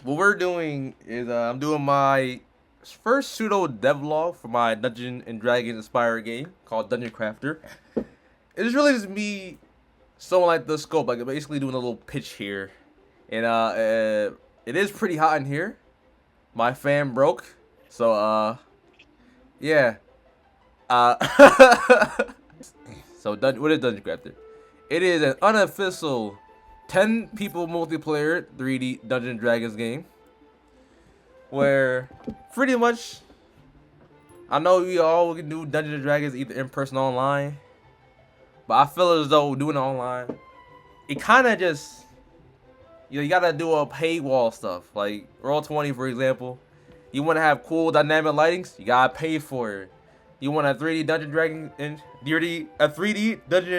what we're doing is I'm doing my first pseudo devlog for my Dungeon and Dragon Inspired game called Dungeon Crafter. It's really just me, someone like the scope, like basically doing a little pitch here, and it is pretty hot in here. My fan broke, so yeah. So what is Dungeon Crafter? It is an unofficial 10 people multiplayer 3D Dungeons & Dragons game where pretty much I know we all can do Dungeons & Dragons either in person or online, but I feel as though doing it online, it kind of just, you gotta do a paywall stuff. Like Roll20, for example, you want to have cool dynamic lightings, you gotta pay for it. You want a 3D Dungeons &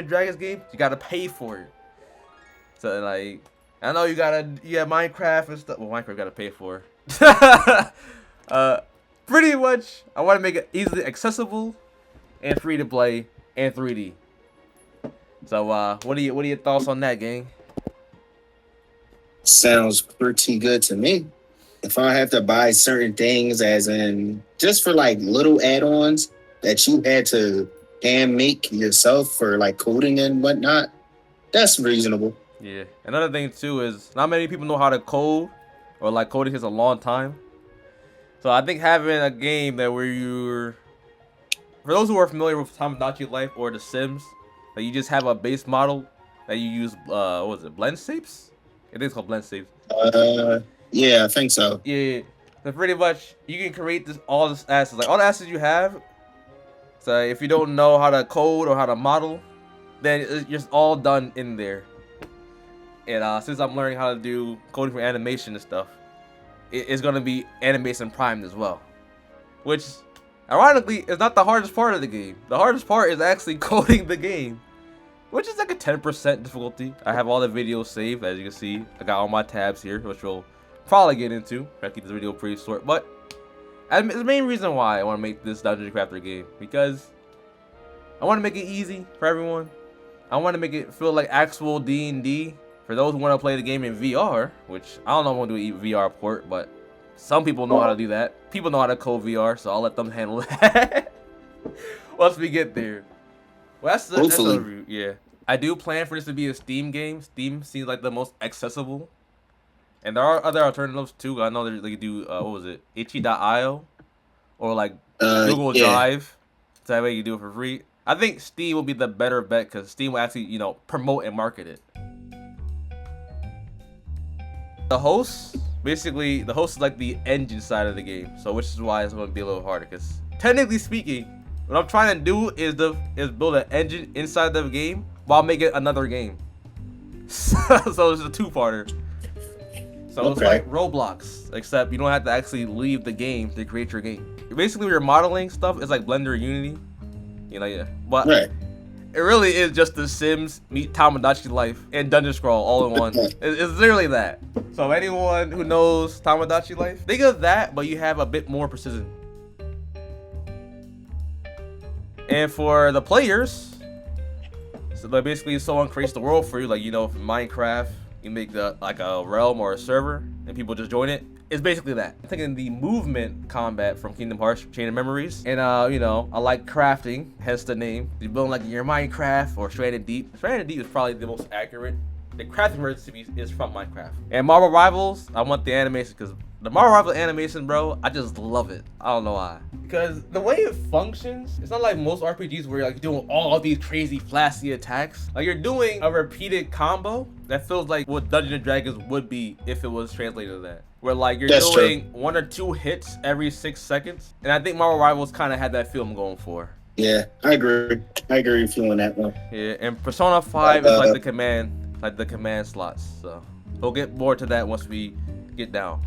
Dragons game, you gotta pay for it. So like, I know you have Minecraft and stuff. Well, Minecraft gotta pay for. Pretty much, I want to make it easily accessible and free to play and 3D. So what are your thoughts on that, gang? Sounds pretty good to me. If I have to buy certain things, as in just for like little add-ons that you had to hand make yourself for like coding and whatnot, that's reasonable. Yeah. Another thing too is not many people know how to code, or like coding takes a long time. So I think having a game that where you're, for those who are familiar with Tamagotchi Life or The Sims, that you just have a base model that you use, what was it, blend shapes? I think it's called blend shapes. Yeah, I think so. Yeah. So pretty much you can create all this assets, like all the assets you have. So if you don't know how to code or how to model, then it's just all done in there. And since I'm learning how to do coding for animation and stuff, it's gonna be animation primed as well, which ironically is not the hardest part of the game. The hardest part is actually coding the game, which is like a 10% difficulty. I have all the videos saved, as you can see. I got all my tabs here, which we'll probably get into. I keep this video pretty short, but it's the main reason why I want to make this Dungeon Crafter game, because I want to make it easy for everyone. I want to make it feel like actual D&D. For those who want to play the game in VR, which I don't know if I'm going to do a VR port, but some people know how to do that. People know how to code VR, so I'll let them handle that once we get there. Well, that's the review. Yeah. I do plan for this to be a Steam game. Steam seems like the most accessible. And there are other alternatives too. I know they do, what was it, itchy.io or like Google Drive. So that way you do it for free. I think Steam will be the better bet because Steam will actually, promote and market it. The host is like the engine side of the game, so which is why it's going to be a little harder, because technically speaking, what I'm trying to do is build an engine inside the game while making another game. So it's a two-parter. So It's like Roblox, except you don't have to actually leave the game to create your game. Basically, your modeling stuff is like Blender or Unity, but right. It really is just The Sims meet Tamagotchi Life and Dungeon Scroll all in one. It's literally that. So anyone who knows Tamagotchi Life, think of that, but you have a bit more precision. And for the players, so like basically someone creates the world for you, like for Minecraft, you make like a realm or a server, and people just join it. It's basically that. I'm taking the movement combat from Kingdom Hearts Chain of Memories, and I like crafting, hence the name. You're building like your Minecraft or Stranded Deep. Stranded Deep is probably the most accurate. The crafting recipe is from Minecraft. And Marvel Rivals, I want the animation, because the Marvel Rivals animation, bro, I just love it. I don't know why. Because the way it functions, it's not like most RPGs where you're like doing all of these crazy flashy attacks. Like you're doing a repeated combo that feels like what Dungeons & Dragons would be if it was translated to that. Where like you're doing 1 or 2 hits every 6 seconds. And I think Marvel Rivals kind of had that feel I'm going for. Yeah, I agree. I agree feeling that one. Yeah, and Persona 5 is like the command slots. So we'll get more to that once we get down.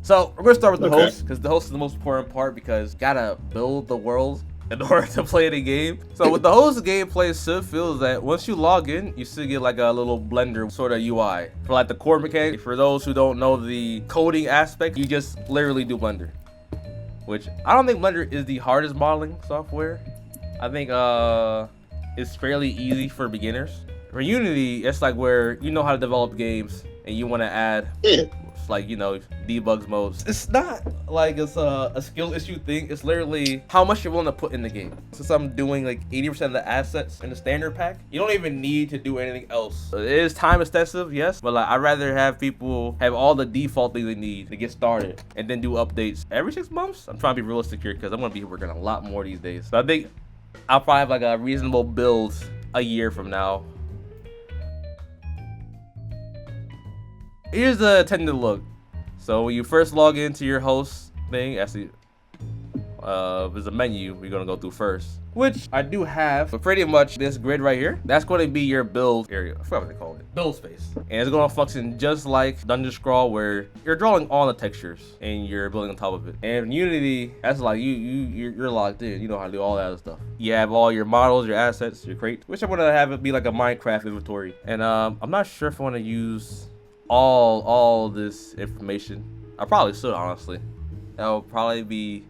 So we're gonna start with the host, because the host is the most important part, because you gotta build the world in order to play the game. So with the host gameplay, should feel that once you log in, you still get like a little Blender sort of UI for like the core mechanics. For those who don't know the coding aspect, you just literally do Blender, which I don't think Blender is the hardest modeling software. I think it's fairly easy for beginners. For Unity, it's like where you know how to develop games and you want to add, like, you know, debugs modes. It's not like it's a skill issue thing. It's literally how much you're willing to put in the game. Since I'm doing like 80% of the assets in the standard pack, you don't even need to do anything else. It is time extensive, yes, but like I'd rather have people have all the default things they need to get started and then do updates every 6 months. I'm trying to be realistic here because I'm gonna be working a lot more these days. So I think I'll probably have like a reasonable build a year from now. Here's the intended look. So when you first log into your host thing, actually, there's a menu we're gonna go through first, which I do have. But pretty much this grid right here, that's going to be your build area. I forgot what they call it. Build space. And it's gonna function just like Dungeon Scrawl, where you're drawing all the textures and you're building on top of it. And in Unity, that's like you're locked in. You know how to do all that other stuff. You have all your models, your assets, your crates. Which I want to have it be like a Minecraft inventory. And I'm not sure if I want to use all this information. I probably should, honestly. That would probably be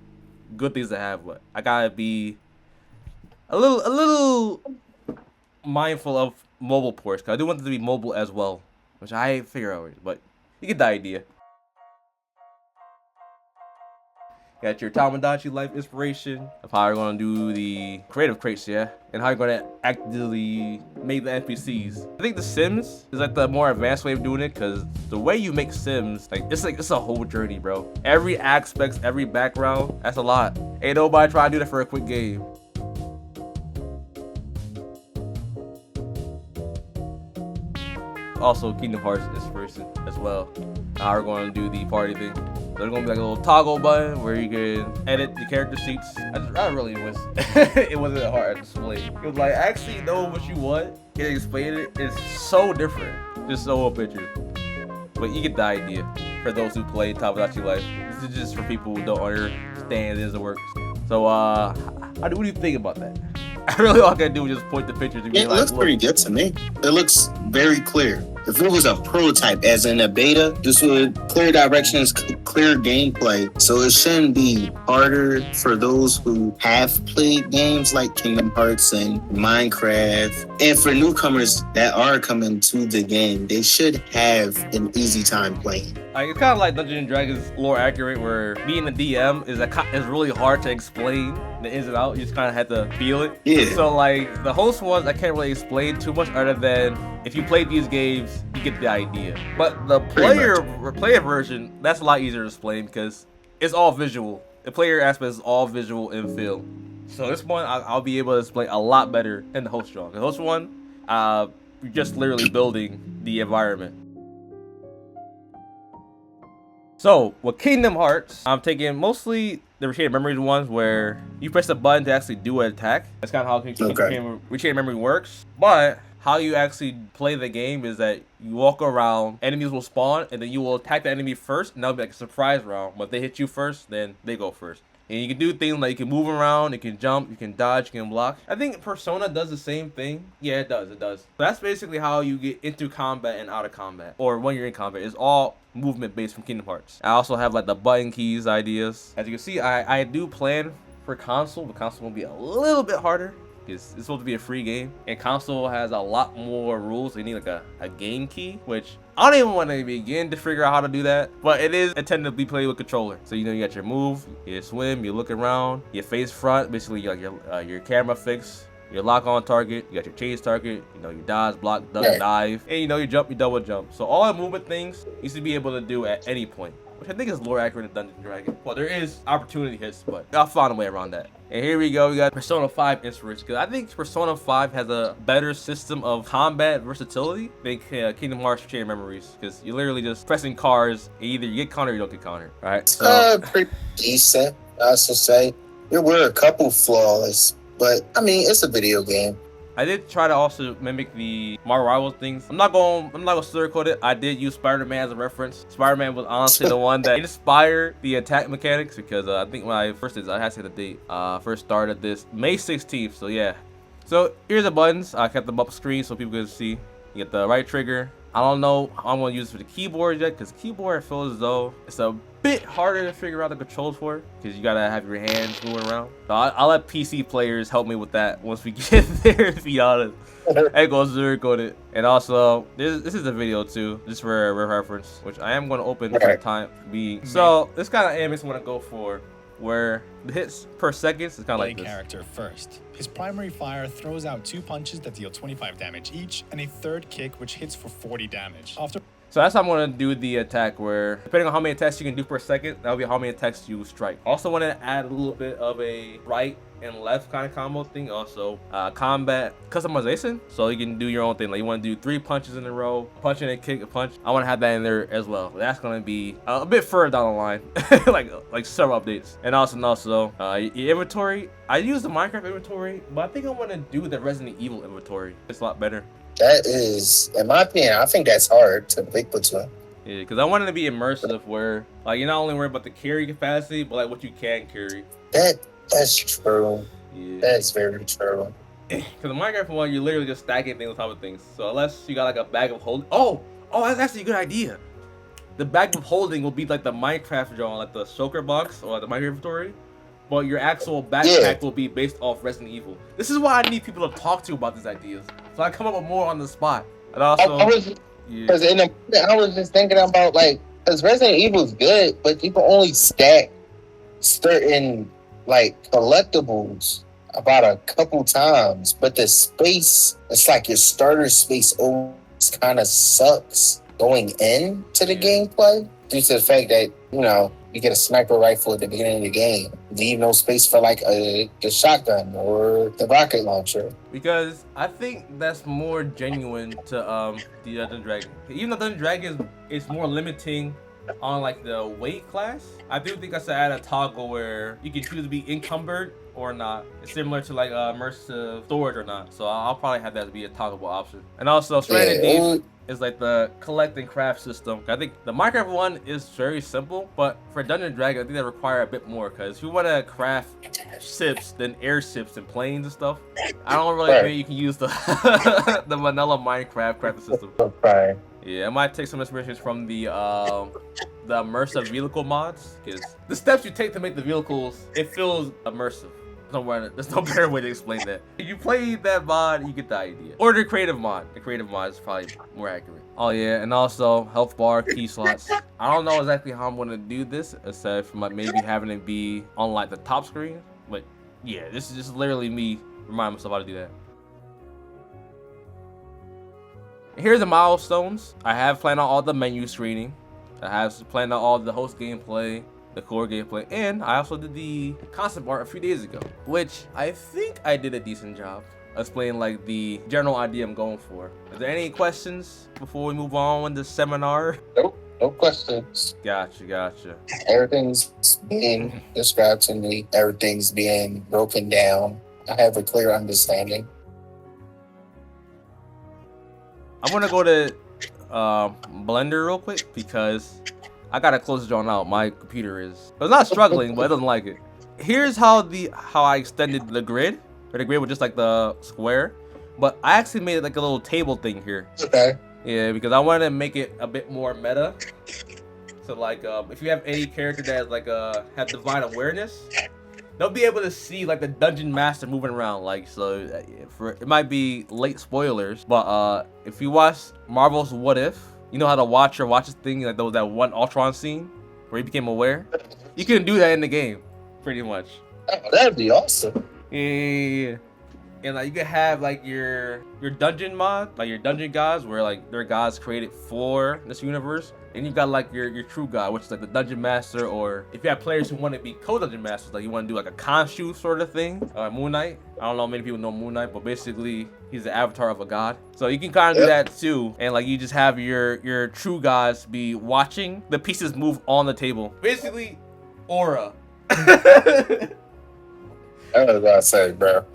good things to have, but I gotta be a little mindful of mobile ports, because I do want it to be mobile as well, which I figure out, but you get the idea. Got your Tomodachi Life inspiration of how you're gonna do the creative crates, yeah, and how you're gonna actively make the NPCs. I think The Sims is like the more advanced way of doing it, because the way you make Sims, it's a whole journey, bro. Every aspect, every background, that's a lot. Ain't nobody try to do that for a quick game. Also, Kingdom Hearts inspiration as well. Now we're going to do the party thing. There's going to be like a little toggle button where you can edit the character sheets. I really was, it wasn't hard to display. It was like, actually know what you want and explain it. It's so different. Just so a picture. But you get the idea for those who play Tomodachi Life. This is just for people who don't understand it works. So, what do you think about that? I really all I can do is just point the pictures and be It like, looks pretty good to me. It looks very clear. If it was a prototype, as in a beta, this would clear directions, clear gameplay. So it shouldn't be harder for those who have played games like Kingdom Hearts and Minecraft. And for newcomers that are coming to the game, they should have an easy time playing. Like, it's kind of like Dungeons & Dragons lore accurate, where being a DM is really hard to explain the ins and outs. You just kind of have to feel it. Yeah. So like the host ones, I can't really explain too much other than if you play these games, you get the idea. But the player version, that's a lot easier to explain because it's all visual. The player aspect is all visual and feel. So this one, I'll be able to explain a lot better than the host one. The host one, you're just literally building the environment. So with Kingdom Hearts, I'm taking mostly the Recreated Memories ones where you press the button to actually do an attack. That's kind of how Recreated Memory works. But how you actually play the game is that you walk around, enemies will spawn, and then you will attack the enemy first, and that'll be like a surprise round. But if they hit you first, then they go first. And you can do things like you can move around, you can jump, you can dodge, you can block. I think Persona does the same thing. Yeah, it does. That's basically how you get into combat and out of combat. Or when you're in combat. It's all movement based from Kingdom Hearts. I also have like the button keys ideas. As you can see, I do plan for console, but console will be a little bit harder. It's supposed to be a free game, and console has a lot more rules. You need like a game key, which I don't even want to begin to figure out how to do that, but it is intended to be played with controller. So you got your move, you swim, you look around, you face front, basically you got your camera fix, your lock on target, you got your chase target, you dodge, block, duck, dive, and you jump, you double jump. So all the movement things you should be able to do at any point, which I think is lore accurate in Dungeons & Dragons. Well, there is opportunity hits, but I'll find a way around that. And here we go, we got Persona 5 inspiration, because I think Persona 5 has a better system of combat versatility than Kingdom Hearts Recreated Memories, because you're literally just pressing cars, and either you get countered or you don't get countered. All right, so Pretty decent, I also say. There were a couple flaws, but I mean, it's a video game. I did try to also mimic the Marvel Rivals things. I'm not gonna sugarcoat it. I did use Spider-Man as a reference. Spider-Man was honestly the one that inspired the attack mechanics, because I think when I first did, I had to say the date. First started this May 16th. So yeah. So here's the buttons. I kept them up screen so people could see. You get the right trigger. I don't know how I'm gonna use it for the keyboard yet, because keyboard feels as though it's a bit harder to figure out the controls for, because you gotta have your hands moving around. So I'll let PC players help me with that once we get there, to be honest. Hey, go Zurich on it. And also, this is a video too, just for reference, which I am gonna open for the time being. So this kind of aim is what I go for, where the hits per second is kind of like this. Character first. His primary fire throws out 2 punches that deal 25 damage each, and a third kick which hits for 40 damage. So that's how I'm gonna do the attack, where depending on how many attacks you can do per second, that'll be how many attacks you strike. Also want to add a little bit of a right and left kind of combo thing. Also combat customization, so you can do your own thing. Like you want to do 3 punches in a row, punch and a kick, a punch. I want to have that in there as well. That's gonna be a bit further down the line, like several updates. And also your inventory. I use the Minecraft inventory, but I think I want to do the Resident Evil inventory. It's a lot better. That is, in my opinion, I think that's hard to pick between. Yeah, because I wanted to be immersive, where like you're not only worried about the carry capacity, but like what you can carry. That's true. Yeah. That's very true. Because the Minecraft one, you're literally just stacking things on top of things. So unless you got like a bag of holding, oh, that's actually a good idea. The bag of holding will be like the Minecraft drawing, like the shulker box or the Minecraft inventory. But your actual backpack will be based off Resident Evil. This is why I need people to talk to about these ideas, so I come up with more on the spot. And also, I was just thinking about like, because Resident Evil is good, but you can only stack certain like collectibles about a couple times. But the space, it's like your starter space always kind of sucks going into the gameplay due to the fact that you get a sniper rifle at the beginning of the game. Leave no space for like the shotgun or the rocket launcher. Because I think that's more genuine to the Dungeon Dragon. Even though Dungeon Dragon is more limiting on like the weight class, I do think I should add a toggle where you can choose to be encumbered or not. It's similar to like immersive storage or not. So I'll probably have that to be a toggleable option. And also Serenity is like the collect and craft system. I think the Minecraft one is very simple, but for Dungeon Dragon, I think they require a bit more, because if you want to craft ships, then airships and planes and stuff, I don't really think you can use the the vanilla Minecraft crafting system. Right. Yeah, I might take some inspirations from the immersive vehicle mods, because the steps you take to make the vehicles, it feels immersive. There's no better way to explain that. If you play that mod, you get the idea. Or the creative mod. The creative mod is probably more accurate. Oh yeah, and also health bar, key slots. I don't know exactly how I'm gonna do this, except for maybe having it be on like the top screen. But yeah, this is just literally me reminding myself how to do that. Here's the milestones. I have planned out all the menu screening. I have planned out all the host gameplay, the core gameplay, and I also did the concept art a few days ago, which I think I did a decent job explaining like the general idea I'm going for. Is there any questions before we move on with the seminar? Nope, no questions. Gotcha. Everything's being described to me. Everything's being broken down. I have a clear understanding. I'm gonna go to Blender real quick, because I gotta close it drawn out. My computer is, it's not struggling, but it doesn't like it. Here's how I extended the grid. Or the grid was just like the square, but I actually made it like a little table thing here. Okay. Yeah, because I wanted to make it a bit more meta. So like, if you have any character that is like have divine awareness, they'll be able to see like the dungeon master moving around. Like, so it might be late spoilers, but if you watch Marvel's What If, you know how to watch this thing, like that one Ultron scene where he became aware. You can do that in the game, pretty much. Oh, that'd be awesome. Yeah. And like you can have like your dungeon mod, like your dungeon gods, where like they're gods created for this universe. And you got like your true god, which is like the dungeon master, or if you have players who want to be co-dungeon masters, like you want to do like a Khonshu sort of thing. Moonlight. I don't know many people know Moonlight, but basically he's the avatar of a god. So you can kind of do that too. And like you just have your true gods be watching the pieces move on the table. Basically, aura. I was about to say, bro.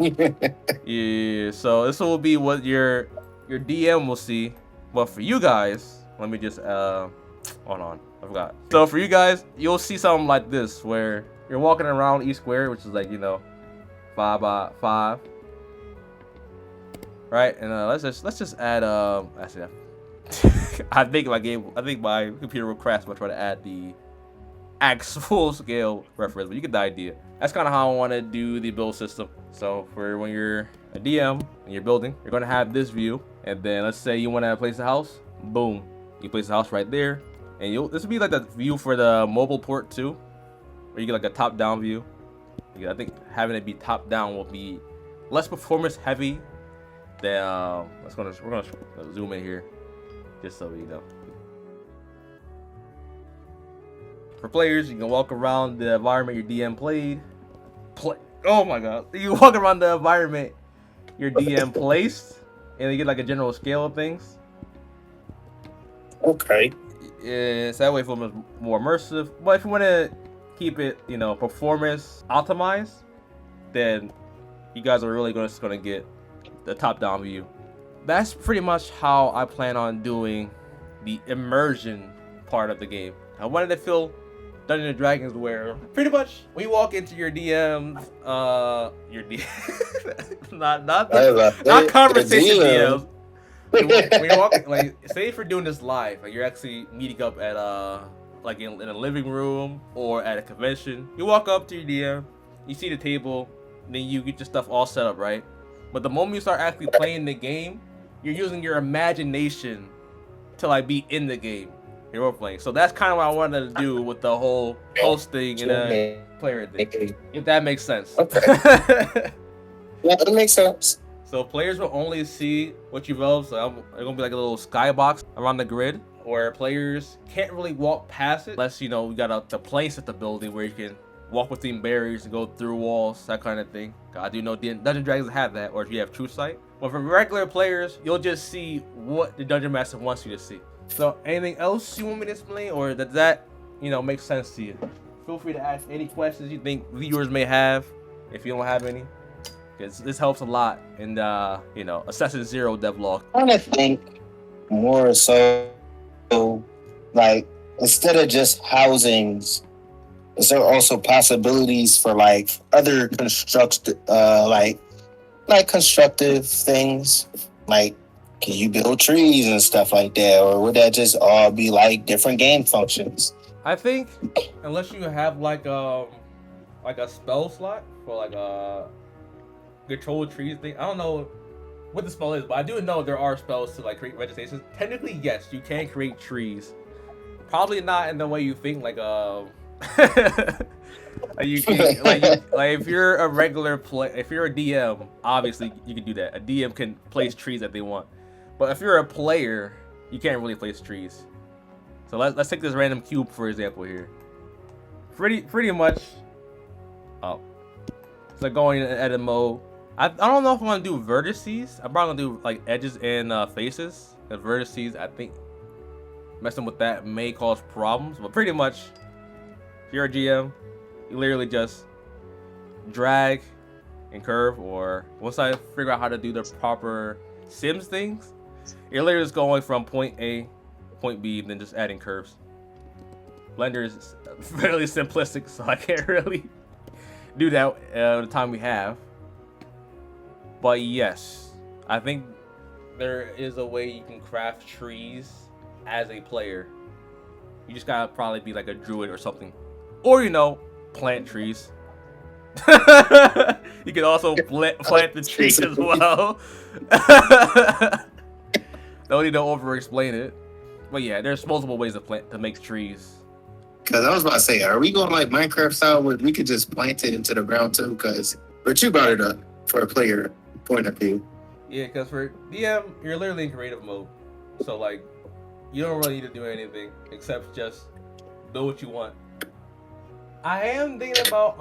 Yeah, so this will be what your DM will see. But for you guys, let me just hold on, I forgot. So for you guys, you'll see something like this, where you're walking around each square, which is like 5 by 5. right? And let's just add actually, I think my computer will crash when I try to add the full scale reference, but you get the idea. That's kind of how I want to do the build system. So for when you're a DM and you're building, you're gonna have this view, and then let's say you want to place a house. Boom, you place the house right there, and this will be like the view for the mobile port too, where you get like a top-down view. I think having it be top-down will be less performance heavy than we're gonna zoom in here just so you know. For players, you can walk around the environment your DM played. Oh my god. You walk around the environment your DM placed, and you get like a general scale of things. Okay. Yeah, so that way it's more immersive. But if you want to keep it, you know, performance optimized, then you guys are really just gonna get the top-down view. That's pretty much how I plan on doing the immersion part of the game. I wanted to feel Dungeons and Dragons where pretty much when you walk into your DMs, not conversation DMs. When you walk, like, say if you're doing this live, like you're actually meeting up at like in a living room or at a convention. You walk up to your DM, you see the table, then you get your stuff all set up, right? But the moment you start actually playing the game, you're using your imagination to like be in the game. You're role playing. So that's kind of what I wanted to do with the whole hosting and player thing. If that makes sense. Okay. Yeah, that makes sense. So players will only see what you build. So there's gonna be like a little skybox around the grid, where players can't really walk past it unless, you know, we got the place at the building where you can walk between barriers and go through walls, that kind of thing. I do know Dungeons and Dragons have that, or if you have True Sight. But for regular players, you'll just see what the Dungeon Master wants you to see. So anything else you want me to explain, or does that, you know, make sense to you? Feel free to ask any questions you think viewers may have, if you don't have any. Because this helps a lot in the, you know, Assassin Zero devlog. I want to think more so, like, instead of just housings, is there also possibilities for like other constructive things? Like, can you build trees and stuff like that, or would that just all be like different game functions? I think unless you have like a spell slot for like a control trees thing. I don't know what the spell is, but I do know there are spells to like create vegetation. Technically, yes, you can create trees. Probably not in the way you think, like you can, like if you're a regular if you're a DM, obviously you can do that. A DM can place trees that they want, but if you're a player, you can't really place trees. So let's take this random cube for example here. Pretty much. Oh, it's like going in edit mode. I don't know if I'm gonna do vertices. I'm probably gonna do like edges and faces. The vertices, I think messing with that may cause problems, but pretty much if you're a GM, you literally just drag and curve, or once I figure out how to do the proper Sims things, you're literally just going from point A, point B, and then just adding curves. Blender is fairly simplistic, so I can't really do that the time we have. But yes, I think there is a way you can craft trees as a player. You just gotta probably be like a druid or something, or, you know, plant trees. You can also plant the trees as well. Don't need to over explain it, but yeah, there's multiple ways to make trees. Because I was about to say, are we going like Minecraft style where we could just plant it into the ground too? But you brought it up for a player point of view. Yeah, because for DM, you're literally in creative mode, so like you don't really need to do anything except just do what you want. I am thinking about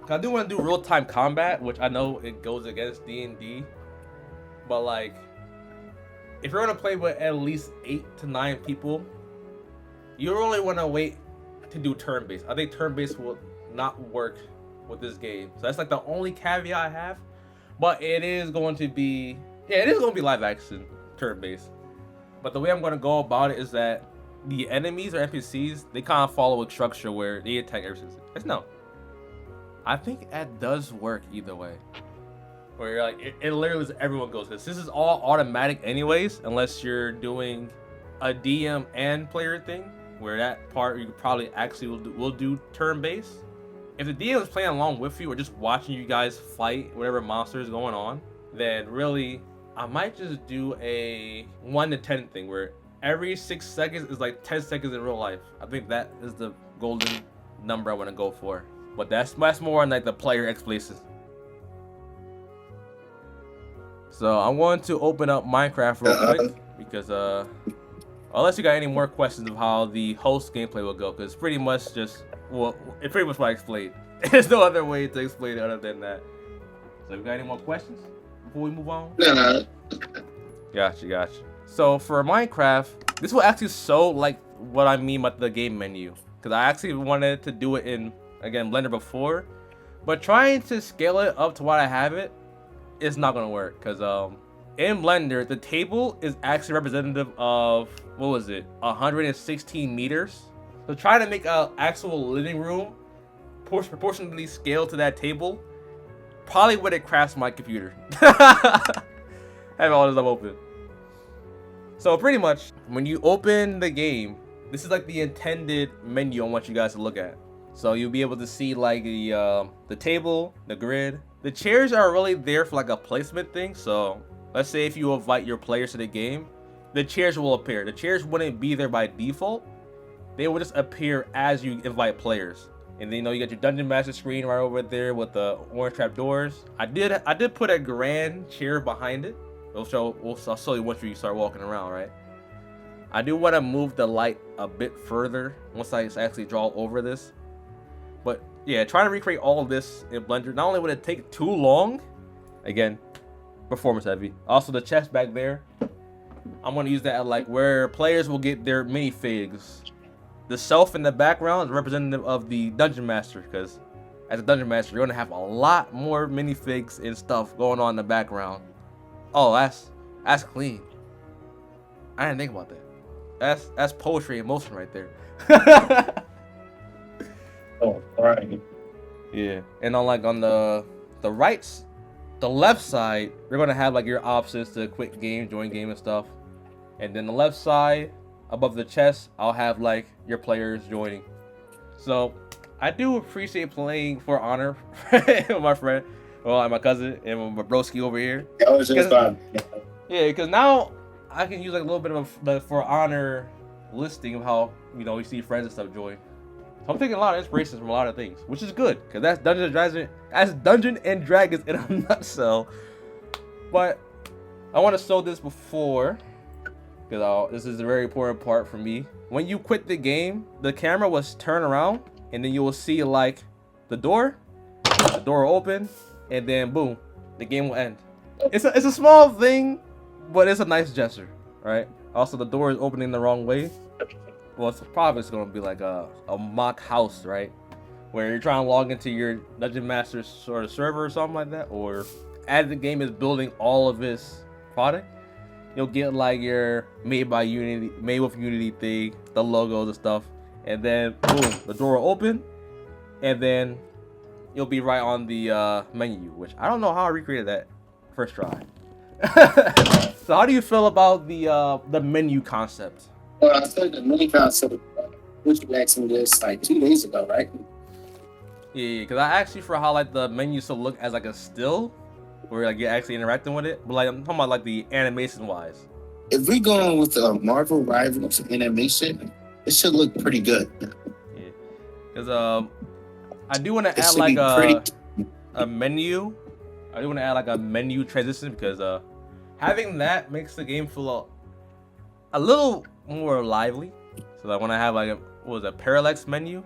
I do want to do real-time combat, which I know it goes against D&D, but like if you're gonna play with at least 8 to 9 people, you really want to wait to do turn-based. I think turn-based will not work with this game, so that's like the only caveat I have. But it is going to be, it is going to be live action turn-based. But the way I'm going to go about it is that the enemies or NPCs, they kind of follow a structure where they attack everything. No, I think that does work either way. where you're like, it literally is everyone goes. Because this is all automatic anyways, unless you're doing a DM and player thing, where that part you probably actually will do turn-based. If the DM is playing along with you or just watching you guys fight whatever monster is going on, then really, I might just do a 1 to 10 thing, where every 6 seconds is like 10 seconds in real life. I think that is the golden number I want to go for. But that's more on like the player X places. So I'm going to open up Minecraft real quick because unless you got any more questions of how the host gameplay will go, because pretty much just it pretty much what I explained. There's no other way to explain it other than that. So you got any more questions before we move on? No. Gotcha. So for Minecraft, this will actually show like what I mean by the game menu, because I actually wanted to do it in, again, Blender before, but trying to scale it up to what I have it is not gonna work, because in Blender the table is actually representative of, what was it, 116 meters. So trying to make an actual living room proportionally scaled to that table probably would have crashed my computer. Have all this up open. So pretty much, when you open the game, this is like the intended menu I want you guys to look at. So you'll be able to see like the table, the grid. The chairs are really there for like a placement thing. So let's say if you invite your players to the game, the chairs will appear. The chairs wouldn't be there by default. They will just appear as you invite players. And then, you know, you got your Dungeon Master screen right over there with the orange trap doors. I did put a grand chair behind it. I'll show you once you start walking around, right? I do want to move the light a bit further once I actually draw over this. But yeah, trying to recreate all of this in Blender, not only would it take too long, again, performance heavy. Also the chest back there, I'm going to use that at like where players will get their minifigs. The shelf in the background is representative of the Dungeon Master, because as a Dungeon Master, you're going to have a lot more minifigs and stuff going on in the background. Oh, that's clean. I didn't think about that. That's poetry in motion right there. Oh, alright. Yeah, and on the left side, you're gonna have like your options to quit game, join game, and stuff. And then the left side, above the chest, I'll have like your players joining. So I do appreciate playing For Honor with my friend, well, my cousin, and my broski over here. That was just fun. Yeah, because now I can use like a little bit of the For Honor listing of how, you know, we see friends and stuff join. So I'm taking a lot of inspirations from a lot of things, which is good, because that's Dungeons and Dragons in a nutshell. But I want to show this before, because this is a very important part for me. When you quit the game, the camera will turn around, and then you will see like the door will open, and then boom, the game will end. It's a small thing, but it's a nice gesture, right? Also, the door is opening the wrong way. Well, it's probably going to be like a mock house, right? Where you're trying to log into your Dungeon Master sort of server or something like that. Or as the game is building all of its product, you'll get like your made with Unity thing, the logos and stuff. And then, boom, the door will open. And then you'll be right on the menu, which I don't know how I recreated that first try. So how do you feel about the menu concept? Well, I said the mini concept, which you asked me this like 2 days ago, right? Yeah, because I asked you for how like the menu should look as like a still, where like you're actually interacting with it. But like I'm talking about like the animation wise. If we going with the Marvel Rivals animation, it should look pretty good. Yeah, because I do want to add like a menu. I do want to add like a menu transition, because having that makes the game feel a little more lively. So I want to have like a parallax menu.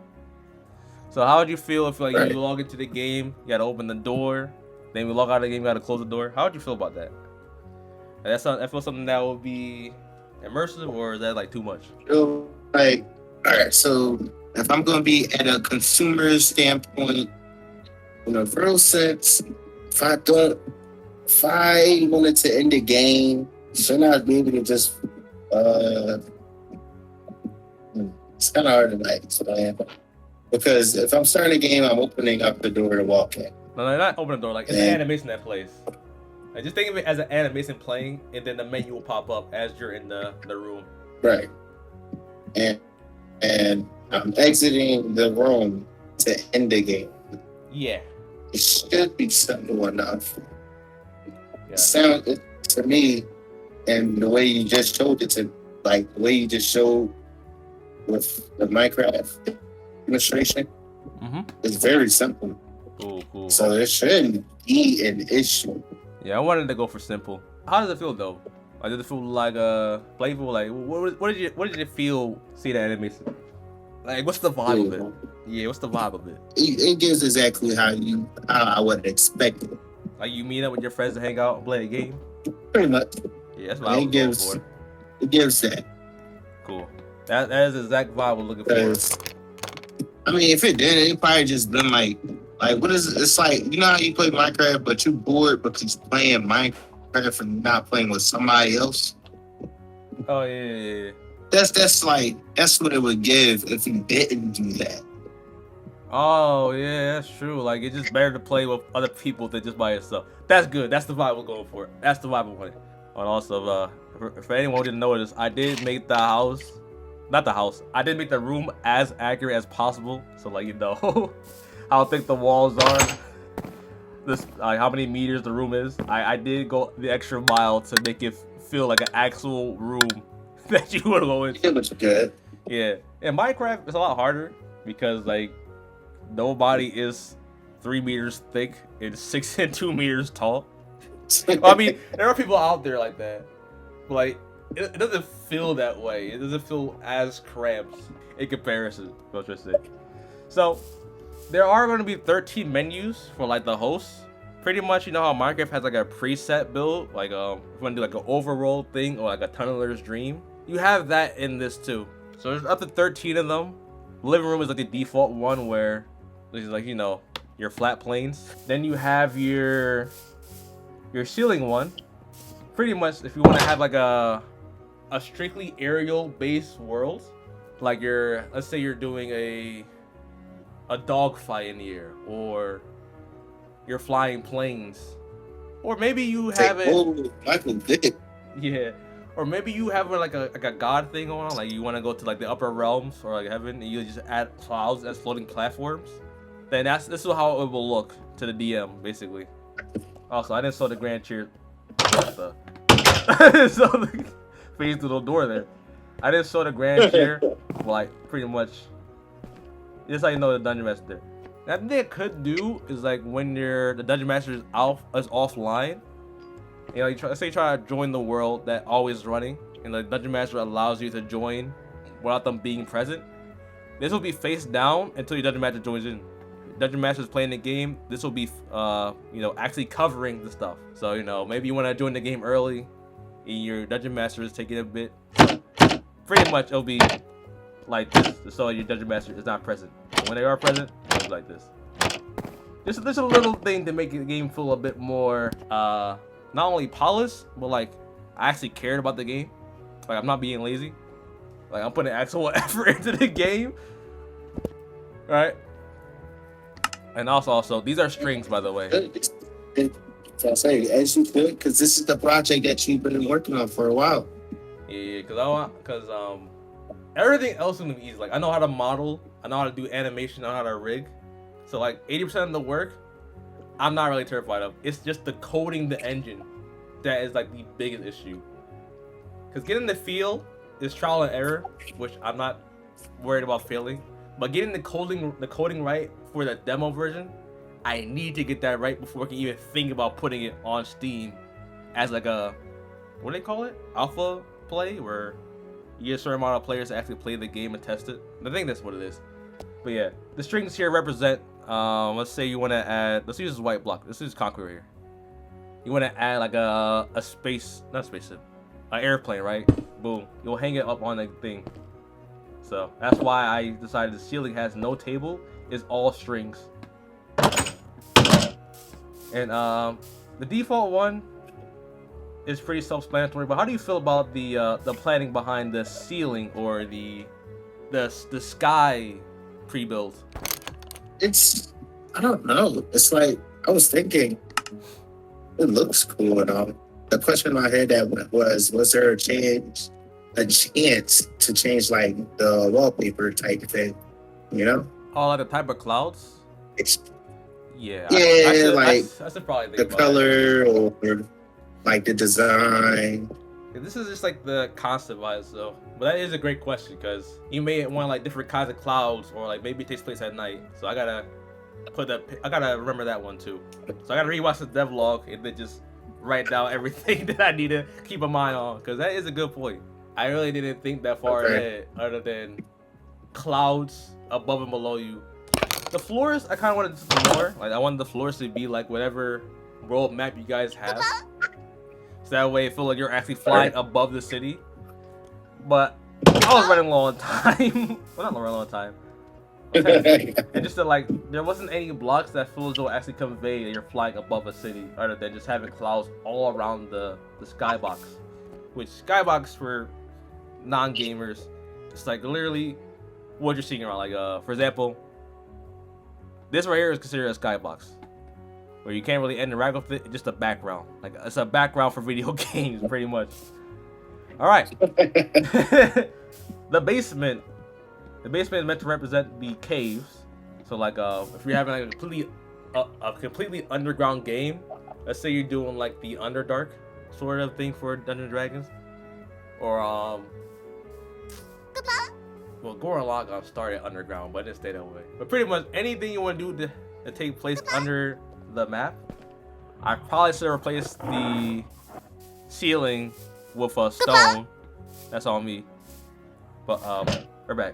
So how would you feel if like you log into the game, you gotta open the door, then we log out of the game, you gotta close the door? How would you feel about that? I feel something that would be immersive, or is that like too much? So, like, all right. So if I'm gonna be at a consumer standpoint, in a real sense, if I wanted to end the game, shouldn't I be able to just it's kind of hard to like explain, because if I'm starting a game, I'm opening up the door to walk in. No, not open the door. Like it's an animation that plays. Like, just think of it as an animation playing, and then the menu will pop up as you're in the room. Right. And I'm exiting the room to end the game. Yeah. It should be simple enough. Yeah. Sound to me, and the way you just showed it to, like the way you just showed with the Minecraft illustration, is very simple. Cool. So it shouldn't be an issue. Yeah, I wanted to go for simple. How does it feel though? Like, did it feel like playful? Like, what did you feel seeing the animation? Like, what's the vibe of it? Yeah, what's the vibe of it? It gives exactly how I would expect it. Like, you meet up with your friends to hang out and play a game? Pretty much. Yeah, that's what I was going for. It gives that. Cool. That is the exact vibe we're looking for. I mean, if it didn't, it probably just been like what is it? It's like, you know how you play Minecraft, but you're bored because you're playing Minecraft and not playing with somebody else. Oh yeah. That's what it would give if you didn't do that. Oh yeah, that's true. Like, it's just better to play with other people than just by yourself. That's good. That's the vibe we're going for. That's the vibe we want. And also, for anyone who didn't notice, I did make the house, not the house. I did make the room as accurate as possible. So, like, you know how thick the walls are. This, how many meters the room is. I did go the extra mile to make it feel like an actual room that you would go into. It looks good. Yeah. In Minecraft, it's a lot harder because, like, nobody is 3 meters thick and 6 and 2 meters tall. I mean, there are people out there like that, but like, it doesn't feel that way. It doesn't feel as cramped in comparison. What I say. So there are going to be 13 menus for like the hosts. Pretty much, you know how Minecraft has like a preset build, like if you want to do like an overworld thing or like a tunneler's dream. You have that in this too. So there's up to 13 of them. Living room is like the default one where it's like, you know, your flat planes. Then you have your ceiling one. Pretty much, if you want to have like a strictly aerial based world, like let's say you're doing a dog fight in the air, or you're flying planes, or maybe you have it. Yeah. Or maybe you have like a god thing going on, like you want to go to like the upper realms or like heaven, and you just add clouds as floating platforms. Then this is how it will look to the DM, basically. Also, I didn't saw the grand chair. I didn't saw the phase through the door there. I didn't saw the grand chair. Like, pretty much, this is how you know the dungeon master there. Now, thing they could do is like when the dungeon master is offline. You know, let's say you try to join the world that always running, and the dungeon master allows you to join without them being present. This will be face down until your dungeon master joins in. Dungeon master is playing the game. This will be, you know, actually covering the stuff. So, you know, maybe you want to join the game early, and your dungeon master is taking a bit. Pretty much, it'll be like this, so your dungeon master is not present. But when they are present, it'll be like this. Just a little thing to make the game feel a bit more, not only polished, but like I actually cared about the game. Like, I'm not being lazy. Like, I'm putting actual effort into the game. Right? And also, these are strings, by the way. I say, as you could, because this is the project that you've been working on for a while. Yeah, because everything else is gonna be easy. Like, I know how to model, I know how to do animation, I know how to rig. So like 80% of the work, I'm not really terrified of. It's just the coding the engine that is like the biggest issue. Because getting the feel is trial and error, which I'm not worried about failing. But getting the coding right for the demo version, I need to get that right before I can even think about putting it on Steam as like a, what do they call it? Alpha play, where you get a certain amount of players to actually play the game and test it. I think that's what it is. But yeah, the strings here represent, let's say you want to add, let's use this white block. This is concrete here. You want to add like a an airplane, right? Boom. You'll hang it up on the thing. So that's why I decided the ceiling has no table, it's all strings. And the default one is pretty self-explanatory, but how do you feel about the planning behind the ceiling or the sky pre-build? I don't know. It's like, I was thinking, it looks cool and all. The question I had that was there a chance to change like the wallpaper type thing? You know? Oh, like the type of clouds? It's, Yeah, yeah, like I should probably the think about that. color or like the design. Yeah, this is just like the concept wise though. But that is a great question because you may want like different kinds of clouds or like maybe it takes place at night. So I gotta remember that one too. So I gotta rewatch the devlog and then just write down everything that I need to keep a mind on because that is a good point. I really didn't think that far ahead other than clouds above and below you. The floors, I kind of wanted to more. Like I wanted the floors to be like whatever world map you guys have. So that way it feels like you're actually flying above the city. But I was running low on time. Well, not running low on time. And just that, like, there wasn't any blocks that feel as though actually convey that you're flying above a city, other than just having clouds all around the skybox. Which skybox for non-gamers, it's like literally what you're seeing around. Like, for example, this right here is considered a skybox, where you can't really interact with it. It's just a background. Like it's a background for video games, pretty much. All right. The basement. The basement is meant to represent the caves. So like if you're having like a completely underground game, let's say you're doing like the Underdark sort of thing for Dungeons & Dragons, or well, Gurren Lagann started underground, but it didn't stay that way. But pretty much anything you want to do to take place under the map, I probably should have replaced the ceiling with a stone. That's on me. But we're back.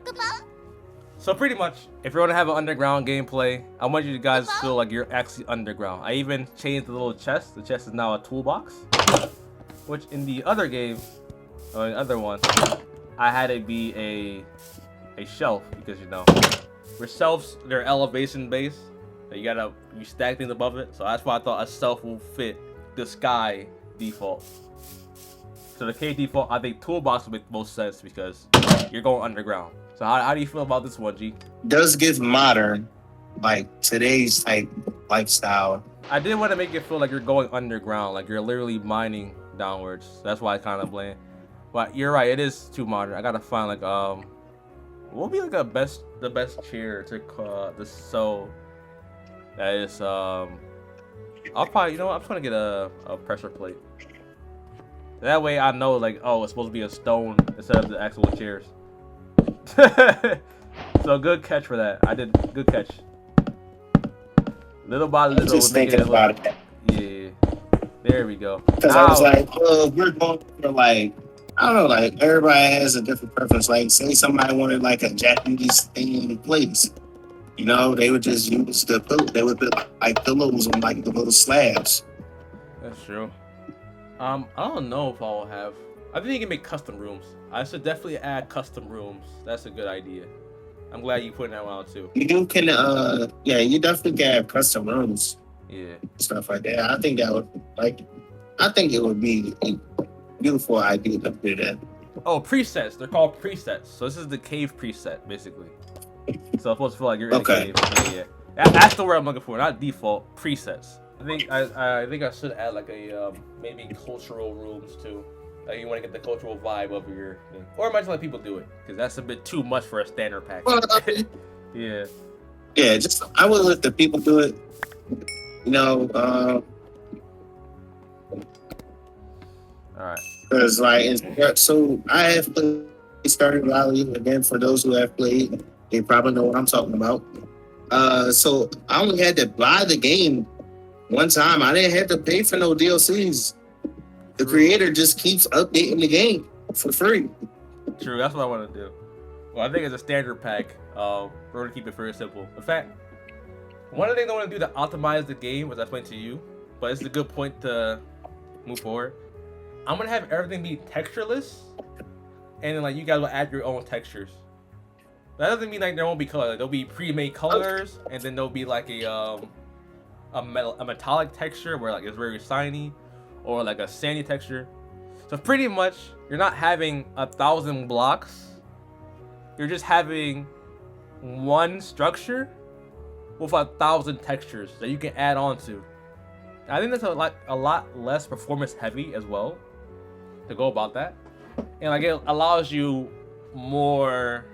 So pretty much, if you're gonna have an underground gameplay, I want you guys to feel like you're actually underground. I even changed the little chest. The chest is now a toolbox, which in the other game, or the other one, I had it be a shelf because you know, with shelves they're elevation based. So you stack things above it. So that's why I thought a shelf will fit the sky default. So the K default, I think toolbox would make most sense because you're going underground. So how do you feel about this one, G? Does give modern, like today's type lifestyle. I did want to make it feel like you're going underground, like you're literally mining downwards. That's why I kind of blame. But you're right, it is too modern. I gotta find like what would be like the best chair to this so that is I'll probably, you know what, I'm just gonna get a pressure plate. That way I know like, oh, it's supposed to be a stone instead of the actual chairs. So good catch for that. I did good catch. Little by little, Just thinking about it. Yeah, there we go. Because I was like, well, we're going for like, I don't know, like everybody has a different preference. Like, say somebody wanted like a Japanese themed place, you know, they would just use the pillow. They would put like pillows on like the little slabs. That's true. I don't know if I'll have. I think you can make custom rooms. I should definitely add custom rooms. That's a good idea. I'm glad you put that one out too. You can, yeah, you definitely can have custom rooms. Yeah. Stuff like that. I think that would, like, I think it would be a beautiful idea to do that. Oh, presets. They're called presets. So this is the cave preset, basically. So it's supposed to feel like you're in a cave. Yeah. That's the word I'm looking for, not default. Presets. I think I should add like a maybe cultural rooms too. Like you want to get the cultural vibe of your thing. Or I might just let people do it because that's a bit too much for a standard pack. Well, Yeah. Yeah, just I would let the people do it. You know, Alright. because like, so I have played Stardew Valley again. For those who have played, they probably know what I'm talking about. So I only had to buy the game one time. I didn't have to pay for no DLCs. The creator just keeps updating the game for free. True, that's what I want to do. Well, I think it's a standard pack. We're gonna keep it very simple. In fact, one of the things I want to do to optimize the game, was I explained to you, but it's a good point to move forward. I'm gonna have everything be textureless, and then like you guys will add your own textures. That doesn't mean like there won't be color. Like, there'll be pre-made colors, and then there'll be like a metallic texture where like it's very shiny, or like a sandy texture. So pretty much, you're not having 1,000 blocks. You're just having one structure with 1,000 textures that you can add on to. I think that's a lot less performance heavy as well to go about that, and like it allows you more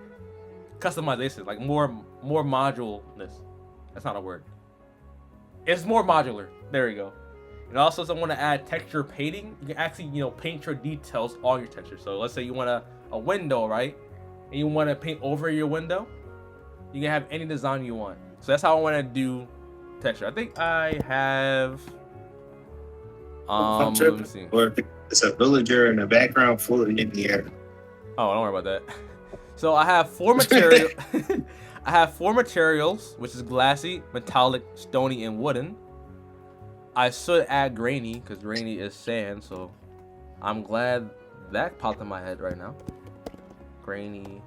customization, like more modularness. That's not a word. It's more modular. There you go. And also, if someone want to add texture painting, you can actually, paint your details on your texture. So let's say you want a window, right? And you want to paint over your window, you can have any design you want. So that's how I want to do texture. I think I have let me see. Or it's a villager in the background floating in the air. Oh, don't worry about that. So I have 4 material. I have 4 materials, which is glassy, metallic, stony, and wooden. I should add grainy because grainy is sand, so I'm glad that popped in my head right now. Grainy.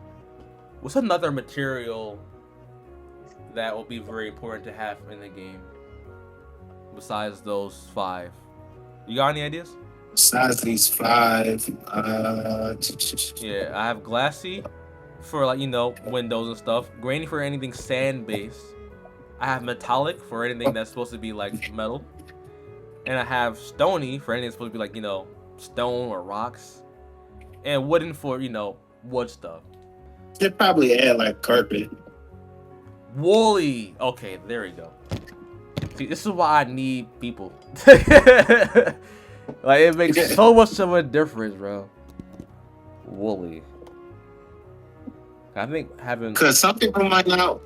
What's another material that will be very important to have in the game besides those 5? You got any ideas? Besides these 5, yeah, I have glassy for like windows and stuff. Grainy for anything sand based. I have metallic for anything that's supposed to be like metal. And I have stony for anything that's supposed to be like, stone or rocks. And wooden for, wood stuff. Should probably add like carpet. Woolly. Okay, there we go. See, this is why I need people. Like, it makes so much of a difference, bro. Woolly. I think having... Because some people might not...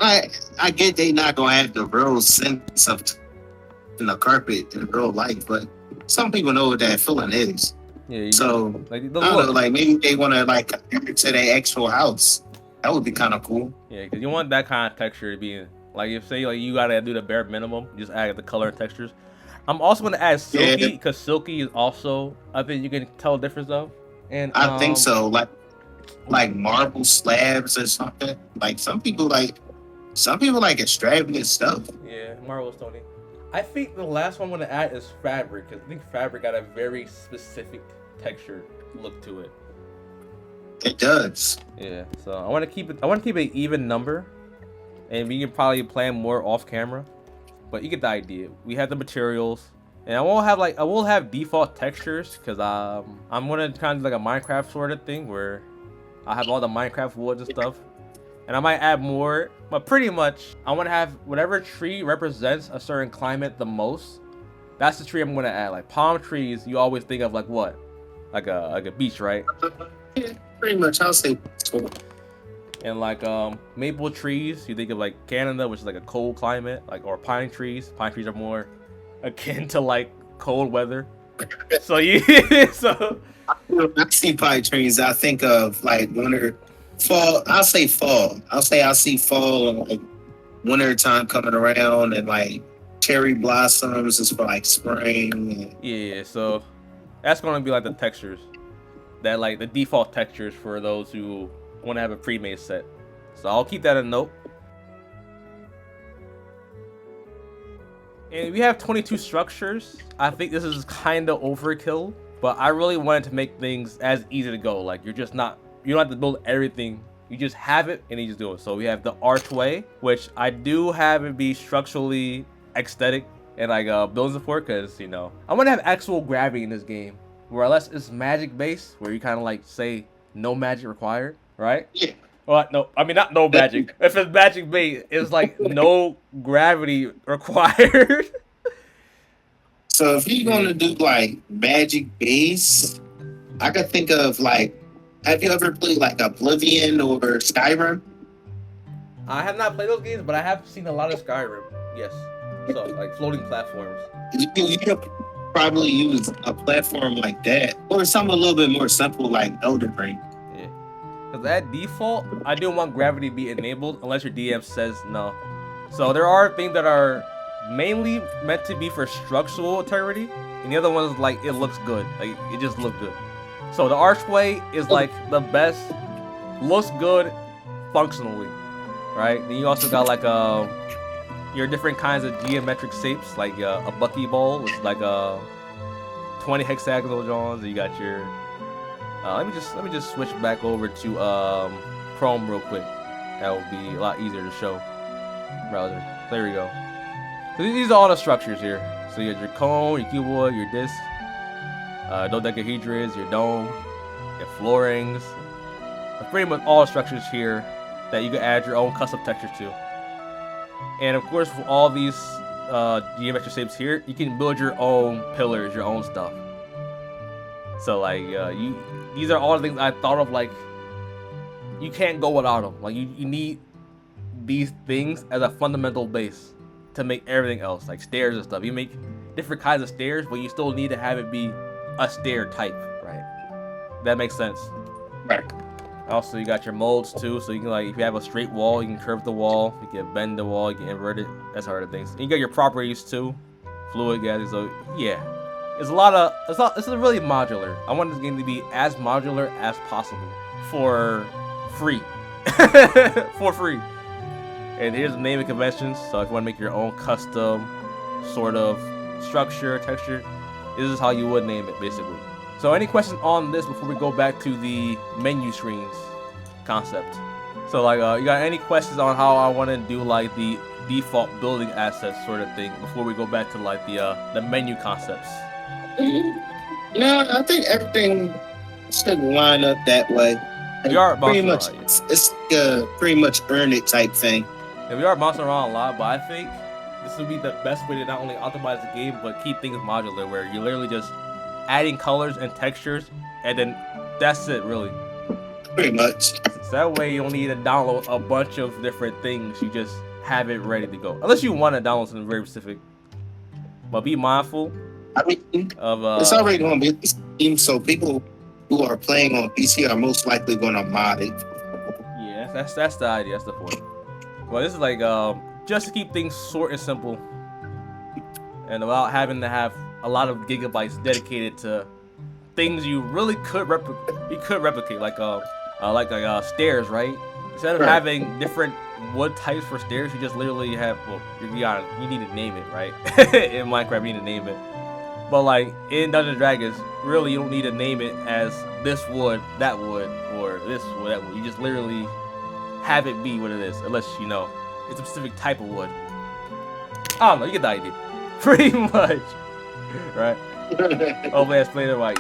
I get they not going to have the real sense of the carpet in real life, but some people know what that feeling is. Yeah. So, like, I don't know, like, maybe they want to, like, compare it to their actual house. That would be kind of cool. Yeah, because you want that kind of texture to be... Like, if, say, like, you got to do the bare minimum, just add the color and textures. I'm also going to add silky, because silky is also, I think you can tell a difference of. And I think so, like marble slabs or something. Like some people like extravagant stuff. Yeah, marble stony. I think the last one I'm going to add is fabric, because I think fabric got a very specific texture look to it. It does. Yeah, so I want to keep an even number, and we can probably plan more off camera. But you get the idea. We have the materials, and I will have default textures because I'm gonna kind of like a Minecraft sort of thing where I have all the Minecraft woods and stuff, and I might add more. But pretty much, I want to have whatever tree represents a certain climate the most. That's the tree I'm gonna add. Like palm trees, you always think of like what, like a beach, right? Yeah, pretty much. I'll say. And like maple trees, you think of like Canada, which is like a cold climate, like, or pine trees. Pine trees are more akin to like cold weather. So so I see pine trees. I think of like winter, fall. I'll say fall. I see fall and like winter time coming around, and like cherry blossoms is for like spring. Yeah, so that's gonna be like the textures, that like the default textures for those who want to have a pre-made set. So I'll keep that a note. And we have 22 structures. I think this is kind of overkill, but I really wanted to make things as easy to go. Like you don't have to build everything. You just have it and you just do it. So we have the archway, which I do have it be structurally aesthetic and like building support, because I want to have actual gravity in this game, where unless it's magic based, where you kind of like say no magic required. Right? Yeah. Well, no, I mean not no magic. If it's magic based, it's like no gravity required. So if you're gonna do like magic base, I could think of like, have you ever played like Oblivion or Skyrim? I have not played those games, but I have seen a lot of Skyrim. Yes. So like floating platforms. You could probably use a platform like that, or something a little bit more simple like Elden Ring. Because at default, I do want gravity to be enabled unless your DM says no. So there are things that are mainly meant to be for structural integrity, and the other ones like it looks good, like it just looks good. So the archway is like the best, looks good functionally, right? Then you also got like your different kinds of geometric shapes, like a buckyball, which is like 20 hexagonal drawings. You got your let me just switch back over to Chrome real quick. That will be a lot easier to show. Browser. There we go. So these are all the structures here. So you got your cone, your cuboid, your disc, dodecahedrons, your dome, your floorings. Pretty much all structures here that you can add your own custom texture to. And of course, for all these geometric shapes here, you can build your own pillars, your own stuff. So like, these are all the things I thought of. Like, you can't go without them. Like, you need these things as a fundamental base to make everything else, like stairs and stuff. You make different kinds of stairs, but you still need to have it be a stair type, right? That makes sense. Right. Also, you got your molds too, so you can, like, if you have a straight wall, you can curve the wall, you can bend the wall, you can invert it. That's hard things. And you got your properties too, fluid gases. So yeah, it's a lot of it's really modular. I want this game to be as modular as possible for free, for free. And here's the naming conventions. So if you want to make your own custom sort of structure, texture, this is how you would name it basically. So any questions on this before we go back to the menu screens concept? So like, you got any questions on how I want to do like the default building assets sort of thing before we go back to like the menu concepts? No, I think everything should line up that way. We are pretty bouncing much, around, it's pretty much earn it type thing. yeah, we are bouncing around a lot, but I think this would be the best way to not only optimize the game, but keep things modular, where you're literally just adding colors and textures, and then that's it, really. Pretty much. So that way you don't need to download a bunch of different things. You just have it ready to go. Unless you want to download something very specific. But be mindful I mean, of it's already going to be a scheme, so people who are playing on PC are most likely going to mod it. yeah, that's the idea. That's the point. Well, this is like just to keep things short and simple, and without having to have a lot of gigabytes dedicated to things you really could replicate, like stairs, right? Instead of Right. having different wood types for stairs, you just literally have, well, you need to name it, right? In Minecraft, you need to name it. But like in Dungeons & Dragons, really you don't need to name it as this wood, that wood, or this wood, that wood. You just literally have it be what it is, unless you know it's a specific type of wood. I don't know, you get the idea. Pretty much. Right? Hopefully I explained it right.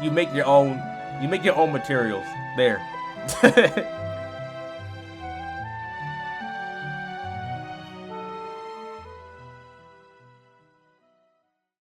You make your own materials there.